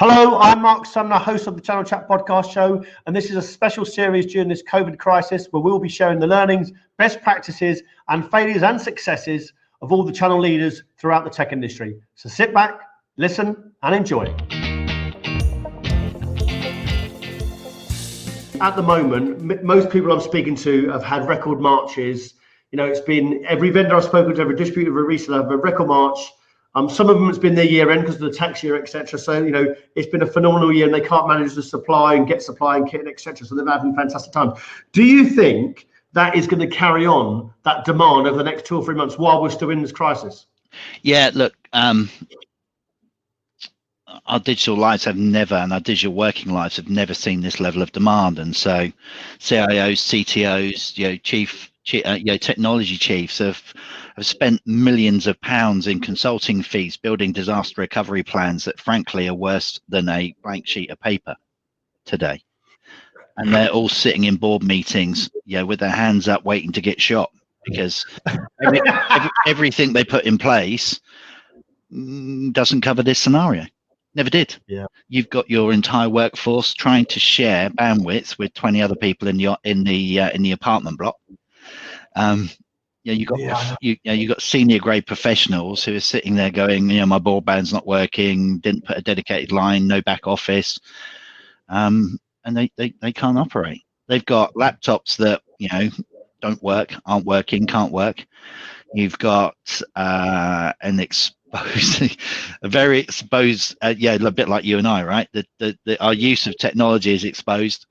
Hello, I'm Marc Sumner, host of the Channel Chat podcast show, and this is a special series during this COVID crisis where we'll be sharing the learnings, best practices, and failures and successes of all the channel leaders throughout the tech industry. So sit back, listen, and enjoy. At the moment, most people I'm speaking to have had record Marches. You know, it's been every vendor I've spoken to, every distributor, every reseller, have a record March. Some of them it's been their year end because of the tax year, etc. So, you know, it's been a phenomenal year and they can't manage the supply and get supply and kit, etc. So they're having fantastic times. Do you think that is going to carry on that demand over the next 2 or 3 months while we're still in this crisis? Yeah, look, our digital lives have never, and our digital working lives have never seen this level of demand. And so CIOs, CTOs, technology chiefs have spent millions of pounds in consulting fees building disaster recovery plans that frankly are worse than a blank sheet of paper today. And they're all sitting in board meetings, with their hands up waiting to get shot because everything they put in place doesn't cover this scenario. Never did. Yeah. You've got your entire workforce trying to share bandwidth with 20 other people in the apartment block. You got senior grade professionals who are sitting there going, my broadband's not working, didn't put a dedicated line, no back office, and they can't operate. They've got laptops that don't work, aren't working, can't work. You've got a very exposed, a bit like you and I, right? Our use of technology is exposed.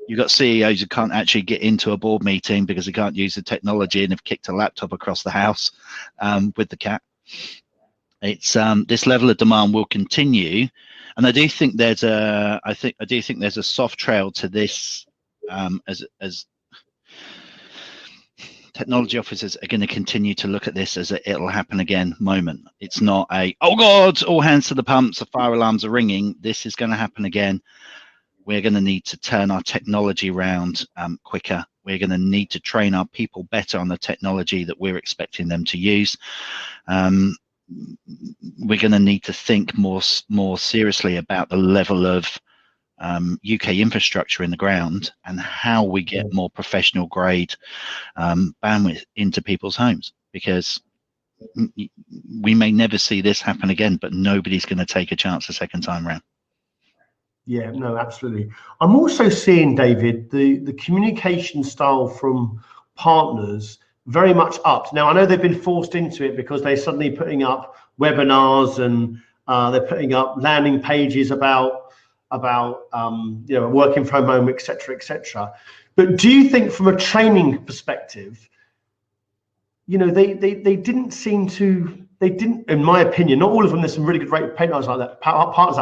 You've got CEOs who can't actually get into a board meeting because they can't use the technology and have kicked a laptop across the house with the cat. It's this level of demand will continue, and I do think there's a soft trail to this as technology officers are going to continue to look at this as it'll happen again moment. It's not a, oh God, all hands to the pumps, the fire alarms are ringing. This is going to happen again. We're going to need to turn our technology around quicker. We're going to need to train our people better on the technology that we're expecting them to use. We're going to need to think more seriously about the level of UK infrastructure in the ground and how we get more professional grade bandwidth into people's homes, because we may never see this happen again, but nobody's going to take a chance a second time around. Yeah, no, absolutely. I'm also seeing, David, the communication style from partners very much upped. Now, I know they've been forced into it because they're suddenly putting up webinars and they're putting up landing pages about working from home, etc., etc. But do you think, from a training perspective, they didn't, in my opinion, not all of them, there's some really good partners out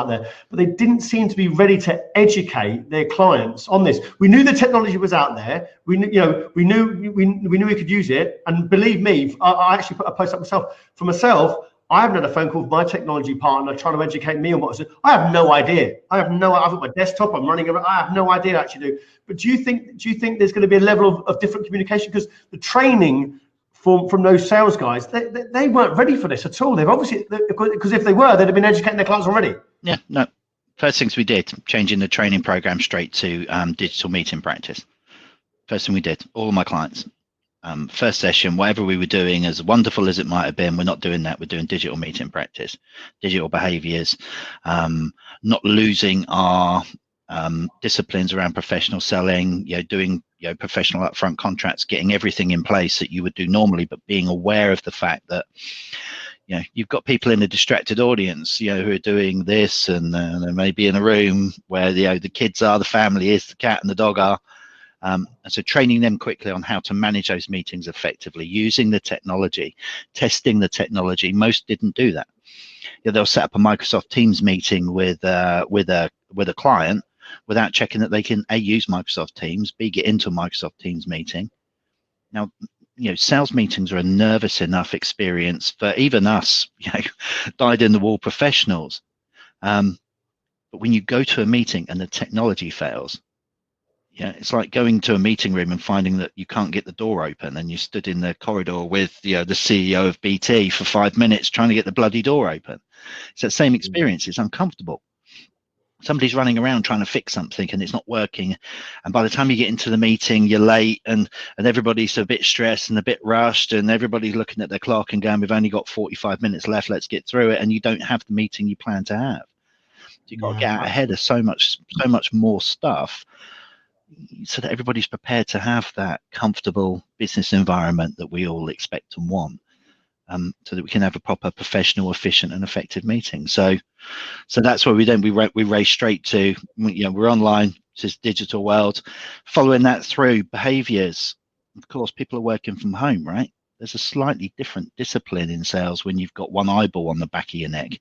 there, but they didn't seem to be ready to educate their clients on this. We knew the technology was out there. We knew we could use it. And believe me, I actually put a post up myself. For myself, I haven't had a phone call with my technology partner trying to educate me on what it is. I have no idea. I've got my desktop, I'm running around. I have no idea actually do. But do you think there's going to be a level of different communication? Because the training from those sales guys, they weren't ready for this at all. They've obviously, because if they were, they'd have been educating their clients already. Yeah, no. First things we did, changing the training program straight to digital meeting practice. First thing we did, all of my clients. First session, whatever we were doing, as wonderful as it might have been, we're not doing that. We're doing digital meeting practice, digital behaviors, not losing our disciplines around professional selling, doing professional upfront contracts, getting everything in place that you would do normally, but being aware of the fact that you've got people in a distracted audience who are doing this, and they may be in a room where the kids are, the family is, the cat and the dog are, and so training them quickly on how to manage those meetings effectively, using the technology, testing the technology. Most didn't do that. They'll set up a Microsoft Teams meeting with a client without checking that they can A, use Microsoft Teams, B, get into a Microsoft Teams meeting. Now, sales meetings are a nervous enough experience for even us, dyed-in-the-wool professionals. But when you go to a meeting and the technology fails, it's like going to a meeting room and finding that you can't get the door open, and you stood in the corridor with the CEO of BT for 5 minutes trying to get the bloody door open. It's that same experience. It's uncomfortable. somebody's running around trying to fix something and it's not working, and by the time you get into the meeting you're late, and everybody's a bit stressed and a bit rushed, and everybody's looking at their clock and going, we've only got 45 minutes left, let's get through it, and you don't have the meeting you plan to have. So you've got to get out ahead of so much more stuff, so that everybody's prepared to have that comfortable business environment that we all expect and want, so that we can have a proper professional, efficient and effective meeting. So that's where we race straight to, we're online, it's this digital world. Following that through behaviors, of course, people are working from home, right? There's a slightly different discipline in sales when you've got one eyeball on the back of your neck.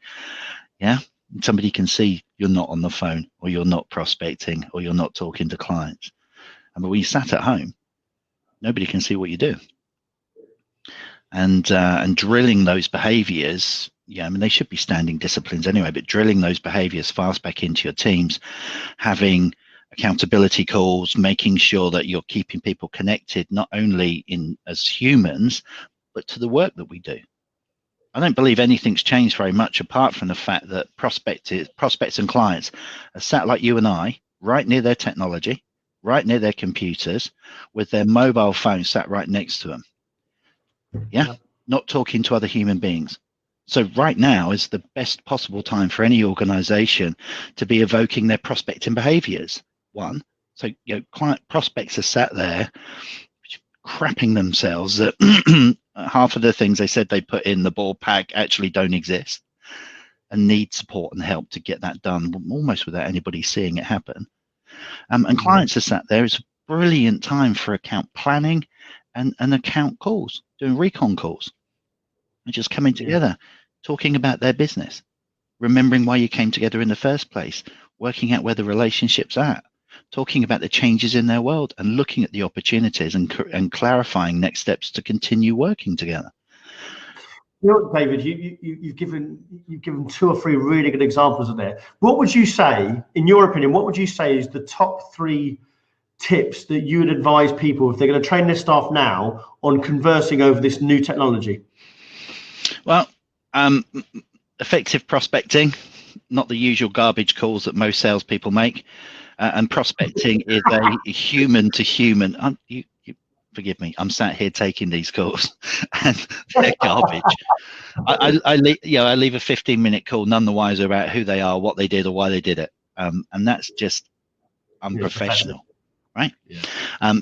Yeah, somebody can see you're not on the phone, or you're not prospecting, or you're not talking to clients. But when you sat at home, nobody can see what you do. And drilling those behaviors, they should be standing disciplines anyway, but drilling those behaviors fast back into your teams, having accountability calls, making sure that you're keeping people connected, not only as humans, but to the work that we do. I don't believe anything's changed very much, apart from the fact that prospects and clients are sat like you and I, right near their technology, right near their computers, with their mobile phone sat right next to them. Yeah, not talking to other human beings. So right now is the best possible time for any organization to be evoking their prospecting behaviors. One, so client prospects are sat there crapping themselves that half of the things they said they put in the ball pack actually don't exist, and need support and help to get that done, almost without anybody seeing it happen. And clients are sat there. It's a brilliant time for account planning and account calls, doing recon calls, and just coming together, talking about their business, remembering why you came together in the first place, working out where the relationship's at, talking about the changes in their world, and looking at the opportunities and clarifying next steps to continue working together. David, you've given 2 or 3 really good examples of there. What would you say, in your opinion, what would you say is the top 3 tips that you would advise people if they're going to train their staff now on conversing over this new technology? Well, effective prospecting, not the usual garbage calls that most salespeople make, and prospecting is a human to human. You forgive me, I'm sat here taking these calls and they're garbage. I leave a 15-minute call none the wiser about who they are, what they did, or why they did it, and that's just unprofessional. Right? Yeah.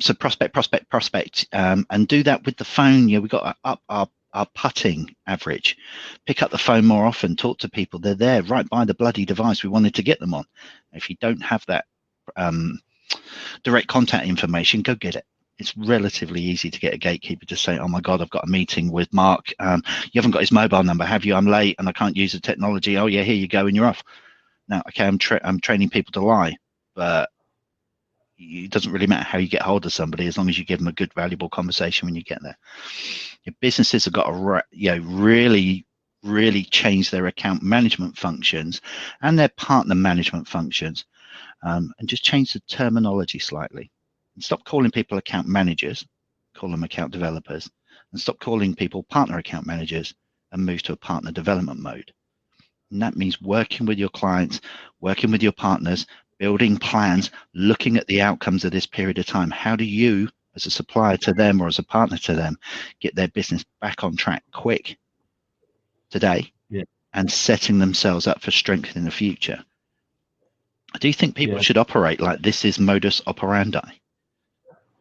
So prospect, and do that with the phone. We've got to up our putting average. Pick up the phone more often. Talk to people. They're there right by the bloody device we wanted to get them on. If you don't have that direct contact information, go get it. It's relatively easy to get a gatekeeper to say, oh my God, I've got a meeting with Mark. You haven't got his mobile number, have you? I'm late and I can't use the technology. Oh yeah, here you go, and you're off. Now, okay, I'm training people to lie, but it doesn't really matter how you get hold of somebody, as long as you give them a good, valuable conversation when you get there. Your businesses have got to really change their account management functions and their partner management functions, and just change the terminology slightly. And stop calling people account managers, call them account developers, and stop calling people partner account managers and move to a partner development mode. And that means working with your clients, working with your partners, building plans, looking at the outcomes of this period of time. How do you, as a supplier to them or as a partner to them, get their business back on track quick today, and setting themselves up for strength in the future? I do think people should operate like this is modus operandi.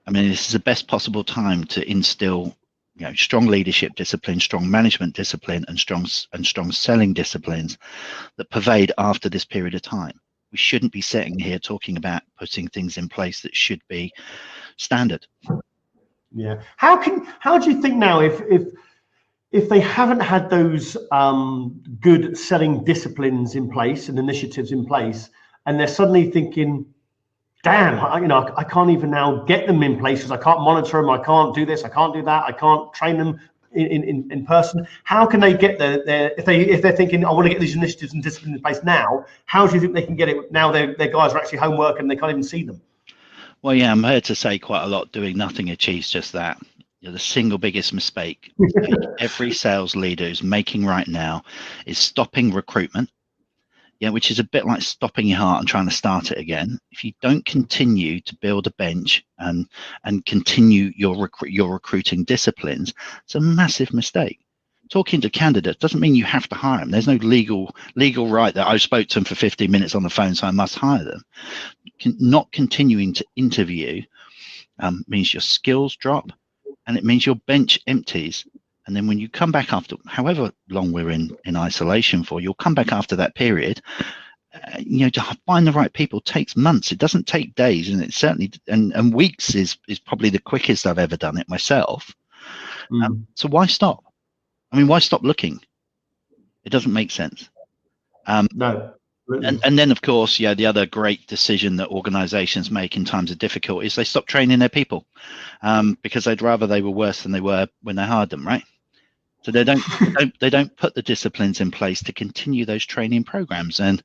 I mean, this is the best possible time to instill, strong leadership discipline, strong management discipline, and strong selling disciplines that pervade after this period of time. We shouldn't be sitting here talking about putting things in place that should be standard. Yeah. How do you think now, if they haven't had those good selling disciplines in place and initiatives in place, and they're suddenly thinking, damn, I can't even now get them in place because I can't monitor them, I can't do this, I can't do that, I can't train them in person. How can they get there if they're thinking, I want to get these initiatives and disciplines in place now? How do you think they can get it now? Their guys are actually homework and they can't even see them. Well, I'm here to say quite a lot. Doing nothing achieves just that. The single biggest mistake every sales leader is making right now is stopping recruitment, Yeah, which is a bit like stopping your heart and trying to start it again. If you don't continue to build a bench and continue your recruiting disciplines, it's a massive mistake. Talking to candidates doesn't mean you have to hire them. There's no legal right that I spoke to them for 15 minutes on the phone, so I must hire them. Not continuing to interview means your skills drop, and it means your bench empties. And then when you come back after however long we're in isolation for, you'll come back after that period. To find the right people takes months. It doesn't take days, and it certainly and weeks is probably the quickest I've ever done it myself. So why stop? I mean, why stop looking? It doesn't make sense. No. And then, of course, the other great decision that organizations make in times of difficulty is they stop training their people, because they'd rather they were worse than they were when they hired them, right? So they don't put the disciplines in place to continue those training programs. And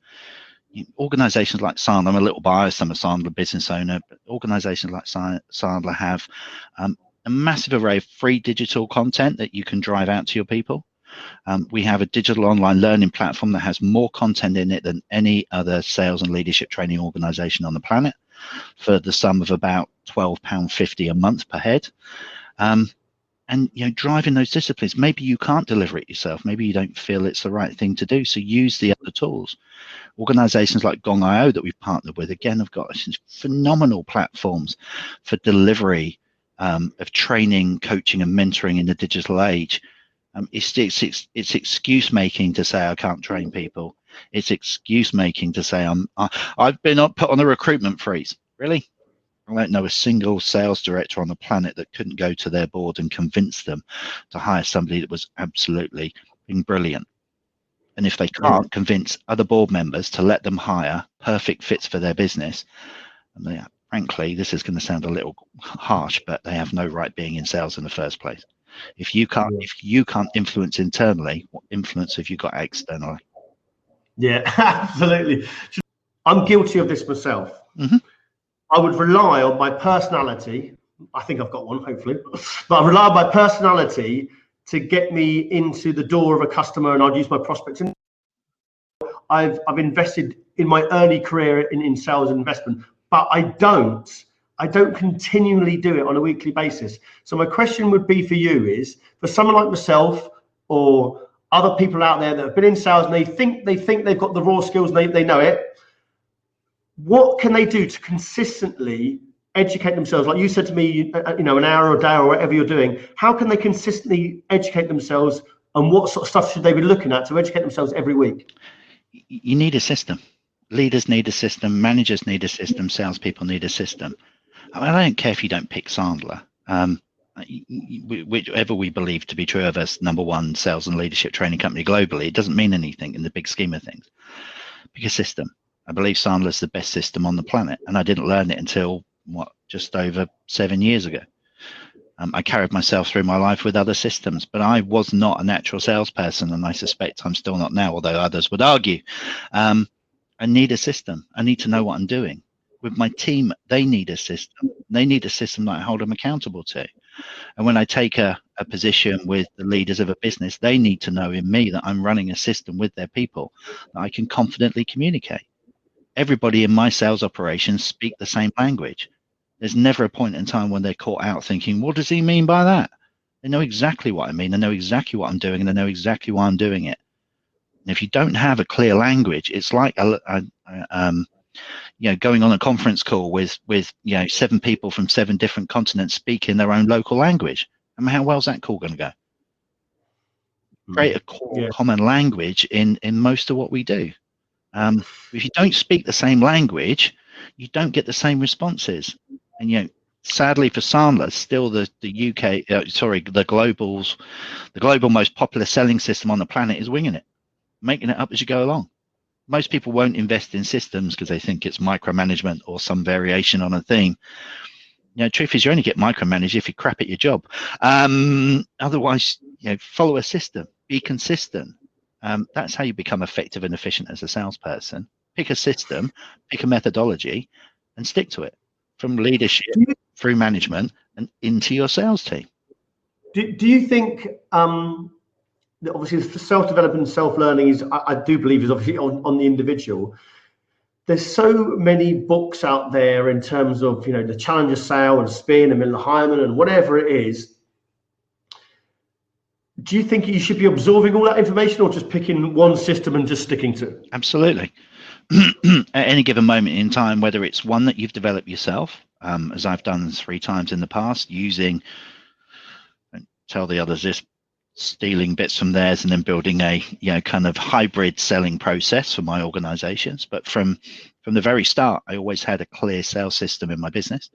organizations like Sandler, I'm a little biased, I'm a Sandler business owner, but organizations like Sandler have a massive array of free digital content that you can drive out to your people. We have a digital online learning platform that has more content in it than any other sales and leadership training organization on the planet, for the sum of about £12.50 a month per head. And driving those disciplines, maybe you can't deliver it yourself, maybe you don't feel it's the right thing to do, so use the other tools. Organizations like Gong.io that we've partnered with, again, have got phenomenal platforms for delivery of training, coaching and mentoring in the digital age. It's excuse making to say I can't train people. It's excuse making to say I've been put on a recruitment freeze. Really? I don't know a single sales director on the planet that couldn't go to their board and convince them to hire somebody that was absolutely brilliant. And if they can't convince other board members to let them hire perfect fits for their business, and frankly, this is going to sound a little harsh, but they have no right being in sales in the first place. If you can't influence internally, what influence have you got externally? Yeah, absolutely. I'm guilty of this myself. Mm-hmm. I would rely on my personality. I think I've got one, hopefully, but I rely on my personality to get me into the door of a customer, and I'd use my prospects. I've invested in my early career in sales and investment, but I don't continually do it on a weekly basis. So my question would be for you is, for someone like myself or other people out there that have been in sales and they think they've got the raw skills and they know it, what can they do to consistently educate themselves? Like you said to me, an hour a day or whatever you're doing, how can they consistently educate themselves, and what sort of stuff should they be looking at to educate themselves every week? You need a system. Leaders need a system, managers need a system, salespeople need a system. I mean, I don't care if you don't pick Sandler. Whichever we believe to be true of us, #1 sales and leadership training company globally, it doesn't mean anything in the big scheme of things. Pick a system. I believe Sandler is the best system on the planet, and I didn't learn it until just over 7 years ago. I carried myself through my life with other systems, but I was not a natural salesperson, and I suspect I'm still not now, although others would argue. I need a system. I need to know what I'm doing. With my team, they need a system. They need a system that I hold them accountable to. And when I take a position with the leaders of a business, they need to know in me that I'm running a system with their people that I can confidently communicate. Everybody in my sales operations speak the same language. There's never a point in time when they're caught out thinking, what does he mean by that? They know exactly what I mean. They know exactly what I'm doing, and they know exactly why I'm doing it. And if you don't have a clear language, it's like going on a conference call with 7 people from 7 different continents speaking their own local language. I mean, how well is that call going to go? Create a core common language in most of what we do. If you don't speak the same language, you don't get the same responses. And sadly for Sandler, still the global most popular selling system on the planet is winging it, making it up as you go along. Most people won't invest in systems because they think it's micromanagement or some variation on a theme. Truth is, you only get micromanaged if you crap at your job. Otherwise, follow a system, be consistent. That's how you become effective and efficient as a salesperson. Pick a system, pick a methodology, and stick to it, from leadership through management and into your sales team. Do you think obviously the self-development and self-learning is, I do believe, is obviously on the individual. There's so many books out there in terms of, you know, the Challenger Sale and Spin and Miller Hyman and whatever it is. Do you think you should be absorbing all that information, or just picking one system and just sticking to it? Absolutely. At any given moment in time, whether it's one that you've developed yourself, as I've done 3 times in the past, using, and tell the others this, stealing bits from theirs and then building a, you know, kind of hybrid selling process for my organizations. But from the very start, I always had a clear sales system in my business.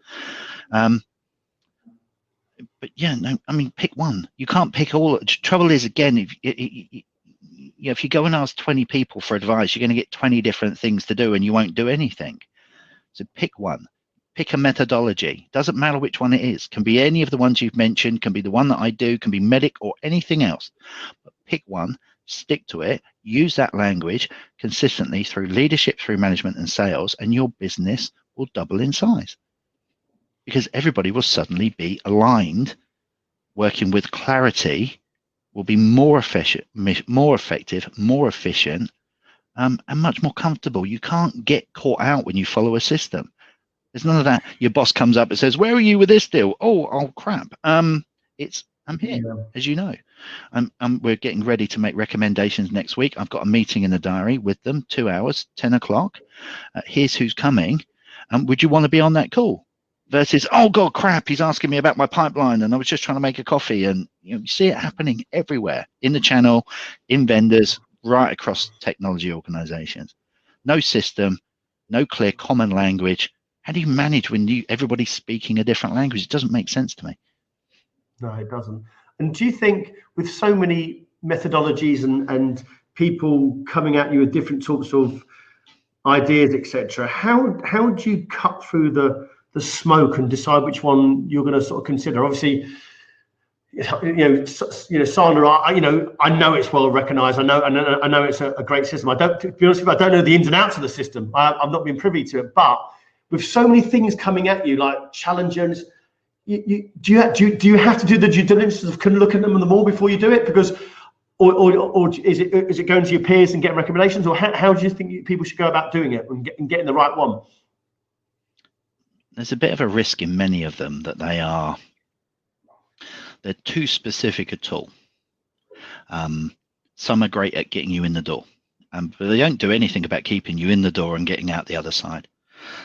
But yeah, no, I mean, pick one. You can't pick all. Trouble is, again, if you go and ask 20 people for advice, you're going to get 20 different things to do and you won't do anything. So pick one. Pick a methodology. Doesn't matter which one it is. Can be any of the ones you've mentioned, can be the one that I do, can be Medic or anything else. But pick one, stick to it, use that language consistently through leadership, through management and sales, and your business will double in size. Because everybody will suddenly be aligned, working with clarity, will be more efficient, more effective, more efficient, and much more comfortable. You can't get caught out when you follow a system. There's none of that. Your boss comes up and says, "Where are you with this deal?" Oh crap. I'm here, as you know. We're getting ready to make recommendations next week. I've got a meeting in the diary with them, 2 hours, 10 o'clock. Here's who's coming. Would you want to be on that call? Versus, oh God, crap, he's asking me about my pipeline and I was just trying to make a coffee. And you see it happening everywhere, in the channel, in vendors, right across technology organizations. No system, no clear common language. How do you manage when everybody's speaking a different language? It doesn't make sense to me. No, it doesn't. And do you think, with so many methodologies and people coming at you with different sorts of ideas, etc., how do you cut through the smoke and decide which one you're going to sort of consider? Obviously, Sandler, I know it's well recognized. I know it's a great system. To be honest with you, I don't know the ins and outs of the system. I've not been privy to it. But with so many things coming at you, like challengers, do you have to do the due diligence of look at them more before you do it? Because, or is it going to your peers and getting recommendations, or how do you think people should go about doing it and getting the right one? There's a bit of a risk in many of them that they're too specific at all. Some are great at getting you in the door, but they don't do anything about keeping you in the door and getting out the other side.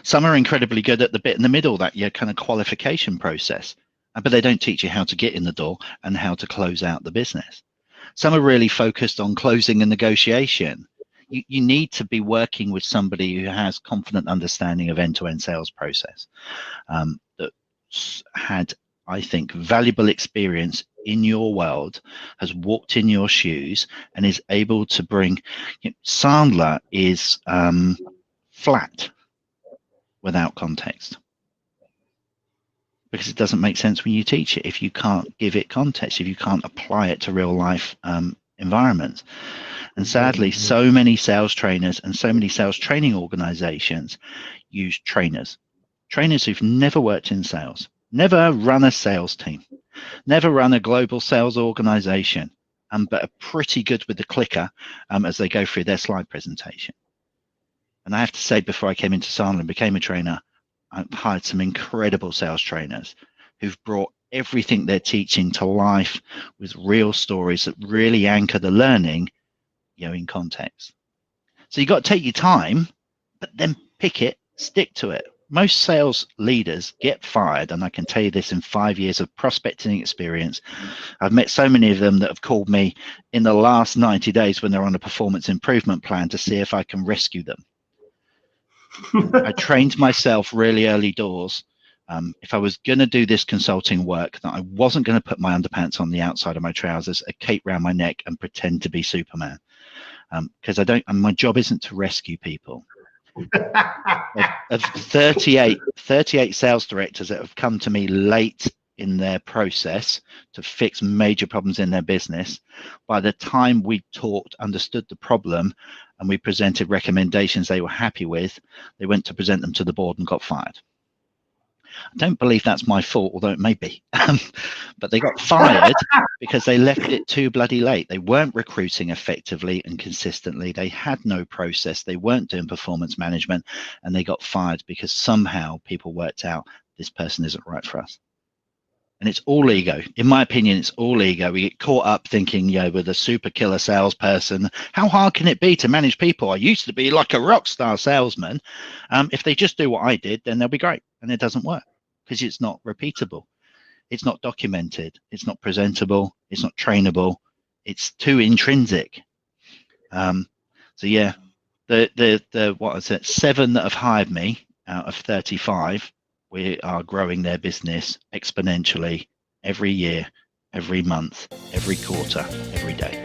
Some are incredibly good at the bit in the middle, that your kind of qualification process, but they don't teach you how to get in the door and how to close out the business. Some are really focused on closing and negotiation. You need to be working with somebody who has confident understanding of end-to-end sales process, that's had, I think, valuable experience in your world, has walked in your shoes, and is able to bring. Sandler is flat without context, because it doesn't make sense when you teach it if you can't give it context, if you can't apply it to real life environments. And sadly, so many sales trainers and so many sales training organizations use trainers who've never worked in sales, never run a sales team, never run a global sales organization, but are pretty good with the clicker as they go through their slide presentation. And I have to say, before I came into Sandler and became a trainer, I've hired some incredible sales trainers who've brought everything they're teaching to life with real stories that really anchor the learning, in context. So you've got to take your time, but then pick it, stick to it. Most sales leaders get fired, and I can tell you this in 5 years of prospecting experience. I've met so many of them that have called me in the last 90 days when they're on a performance improvement plan to see if I can rescue them. I trained myself really early doors. If I was going to do this consulting work, that I wasn't going to put my underpants on the outside of my trousers, a cape around my neck, and pretend to be Superman. Because my job isn't to rescue people. Of 38 sales directors that have come to me late in their process to fix major problems in their business, by the time we talked, understood the problem, and we presented recommendations they were happy with, they went to present them to the board and got fired. I don't believe that's my fault, although it may be. But they got fired because they left it too bloody late. They weren't recruiting effectively and consistently. They had no process. They weren't doing performance management, and they got fired because somehow people worked out this person isn't right for us. And it's all ego. In my opinion, it's all ego. We get caught up thinking, we're the super killer salesperson. How hard can it be to manage people? I used to be like a rock star salesman. If they just do what I did, then they'll be great. And it doesn't work because it's not repeatable. It's not documented. It's not presentable. It's not trainable. It's too intrinsic. So yeah, the what is it? 7 that have hired me out of 35. We are growing their business exponentially every year, every month, every quarter, every day.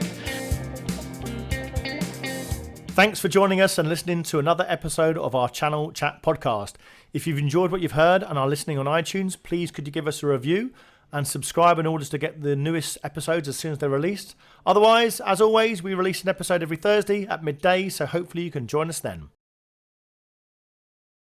Thanks for joining us and listening to another episode of our Channel Chat podcast. If you've enjoyed what you've heard and are listening on iTunes, please could you give us a review and subscribe in order to get the newest episodes as soon as they're released. Otherwise, as always, we release an episode every Thursday at midday, so hopefully you can join us then.